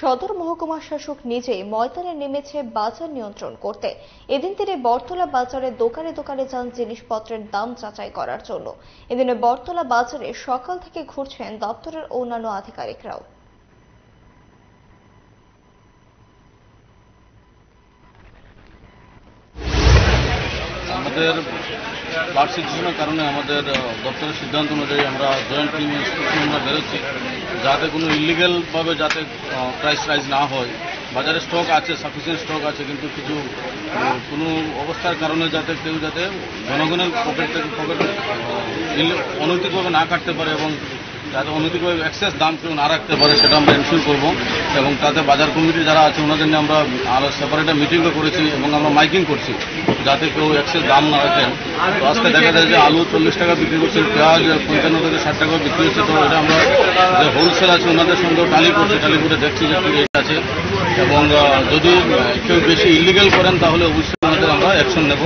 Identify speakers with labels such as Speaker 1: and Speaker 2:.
Speaker 1: সদর মহকুমা শাসক নিজেই ময়দানে নেমেছে বাজার নিয়ন্ত্রণ করতে। এদিন তিনি বটতলা বাজারে দোকানে দোকানে যান জিনিসপত্রের দাম যাচাই করার জন্য। এদিনে বটতলা বাজারে সকাল থেকে ঘুরছেন দপ্তরের অন্যান্য আধিকারিকরাও।
Speaker 2: আমাদের ফ্লাড সিচুয়েশনের কারণে আমাদের দপ্তরের সিদ্ধান্ত অনুযায়ী আমরা জয়েন্ট টিম আমরা বেরোচ্ছি, যাতে কোনো ইলিগ্যালভাবে যাতে প্রাইস রাইজ না হয়। বাজারে স্টক আছে, সাফিসিয়েন্ট স্টক আছে, কিন্তু কিছু কোনো অবস্থার কারণে যাতে কেউ যাতে জনগণের পকেট অনৈতিকভাবে না কাটতে পারে এবং যাতে অনৈতিকভাবে এক্সেস দাম কেউ না রাখতে পারে সেটা আমরা এনশিওর করবো। এবং তাতে বাজার কমিটি যারা আছে ওনাদের নিয়ে আমরা আরও সেপারেটে মিটিংও করেছি এবং আমরা মাইকিং করছি যাতে কেউ এক্সেস দাম না রাখেন। তো আজকে দেখা যায় যে আলু 40 টাকা বিক্রি করছেন, পেঁয়াজ 55 থেকে 60 টাকা বিক্রি হচ্ছে। তো এটা আমরা যে হোলসেল আছে ওনাদের সঙ্গে টালি করছি, টালি করে দেখছি যে কী রেট আছে এবং যদি কেউ বেশি ইলিগাল করেন তাহলে অবশ্যই ওনাদের আমরা অ্যাকশন নেব।